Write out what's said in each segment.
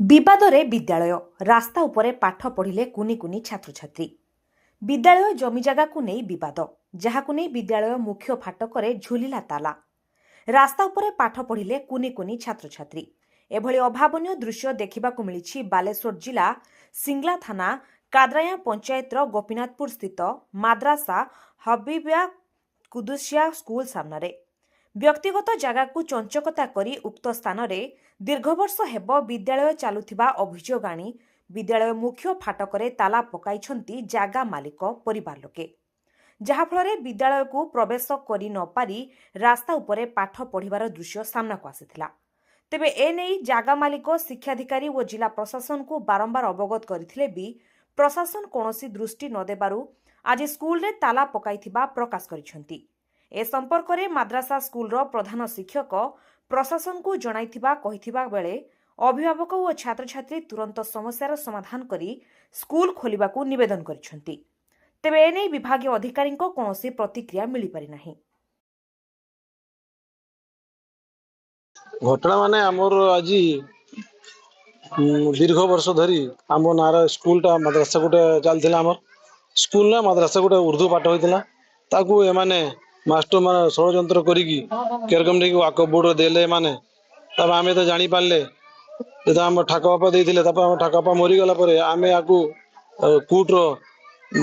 विवादरे विद्यालय रास्ता उपरे पाठ पढ़िले कुनी कुनी छात्र छात्री। विद्यालय जमी जगह को नहीं विवाद जहाकु नहीं विद्यालय मुख्य फाटकरे झुलिला ताला। रास्ता उपरे पाठ पढ़िले कुनी कुनी छात्र छात्री। एभली अभावनीय दृश्य देखिबाकु मिलिछि बालेश्वर जिला सिंगला थाना कादराया पंचायतर गोपीनाथपुर स्थित माद्रासा हबीबिया कुदुसिया स्कूल सामने। व्यक्तिगत जगह को चंचकता करी उक्त स्थान में दीर्घ वर्ष हेब विद्यालय चलुथिबा अभियोग आनी विद्यालय मुख्य फाटकरे ताला पकाइछंती जागा मालिक परिवार लोके, जहाफल विद्यालय को प्रवेश करि न पारी रास्ता उपरे पाठ पढ़िबार दृश्य सामना को आसिथिला। तेबे एने जागा मालिक शिक्षाधिकारी और जिला प्रशासन को बारंबार अवगत करथिले भी प्रशासन कौनसी दृष्टि न देबारु आज स्कूल रे ताला पकाइथिबा प्रकाश करिछंती। ए संपर्क में माद्रासा स्कूल प्रधान शिक्षक प्रशासन को जणाइथिबा कहिथिबा बेले अभिभावक और छात्र छात्री तुरंत समस्यार समाधान करी स्कूल खोलिबाकू निवेदन करिछंती। तेबे एने विभागीय अधिकारी कौनसी प्रतिक्रिया मिली पारि नाही। घटना माने आमर आज दीर्घ वर्ष धरी आम नार स्कूलटा मद्रासा गोटे चलता आम स्कूल ना मद्रासा गोटे उर्दू पाठ होता ताकू एमाने मास्टर मान षड्यंत्र करकम वाक बोर्ड देले माने तब आमे तो जानी पारले जो आम ठाक बापा देते ठाक बापा मरीगला आम या कोर्टर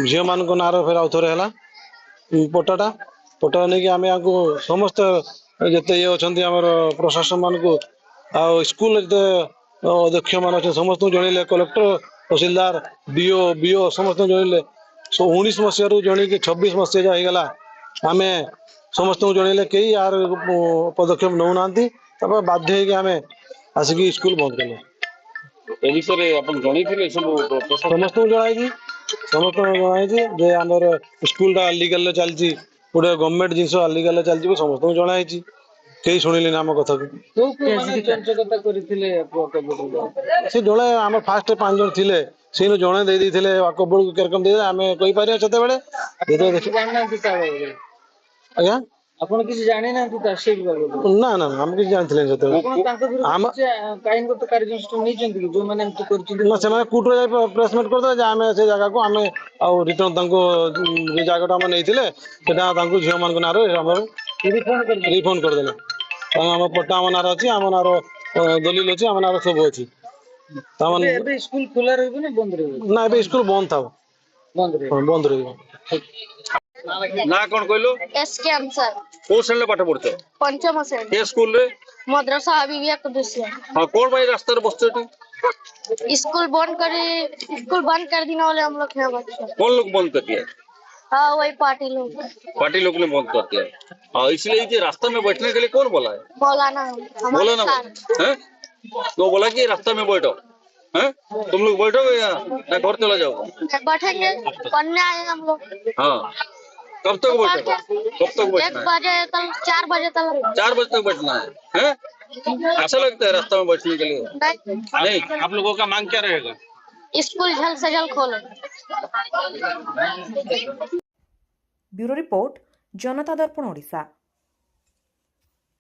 झील मान नार फेर आउ थे है पट्टा नहीं आम या समस्त जिते ये अच्छा आमर प्रशासन मान को स्कूल अध्यक्ष मान समस्त जनइले कलेक्टर तहसीलदार बीओ समस्त जनइले 19 मसीह जन कि 26 मसीहा जागला आम समस्त जनइले कई यार पदक्षेप नौना बाध्य आम आसिक स्कूल बंद कले समस्त जन जे आमर स्कूल अलिगाल चलती गोटे गवर्नमेंट जिनस अलिगाल चलती समस्त जनाई कई शुणिले आम कथा से जड़े आम फास्ट 5 जन थे से जड़े दे वाकबोर्ड केरकम दे आम कही पारे से आज्ञा आपण किसी जाने ना तू तासे ना ना हम किसी जानथिले जते हम काइनगत कार्यक्रम नहीं चंदी जो माने तो करछि ना से माने कुटरो जाय प्लेसमेंट कर दे आमे से जगह को आमे आ रिटर्न तांको जे जगह हम नैथिले सेटा तांको झियो मान को नारो हम रिफंड कर देले हम पट्टा हम नार अछि हम नार दलील अछि हम नार सब अछि तमन अबे स्कूल खुला रहबो ना बंद रहबो ना अबे स्कूल बंद था बंद रहबो ना कौन कहलो एसके आंसर को श्रेणी पाठ पढ़ते पंचम श्रेणी ए स्कूल रे मद्रासा हबीबिया कुदुसिया। हां कौन भाई रास्ता रे बसते स्कूल बंद कर देने वाले हम लोग हैं बच्चे। कौन लोग बंद कर दिया? हाँ वही पार्टी लोग ने बंद कर दिया। हाँ इसलिए ये रास्ता में बैठने के लिए कौन बोला है? बोला ना हैं तो बोला कि रास्ता में बैठो हैं तुम लोग बैठो या घर चला जाओ? बैठेंगे पढ़ने आए हम लोग। हाँ कब तक बैठो? कब तक बैठना 1 बजे तक 4 बजे तक 4 बजे तक बैठना है हैं? अच्छा लगता है रास्ता में बैठने के लिए? नहीं। आप लोगों का मांग क्या रहेगा? स्कूल जल्द से जल्द खोलो। ब्यूरो रिपोर्ट जनता दर्पण ओडिशा।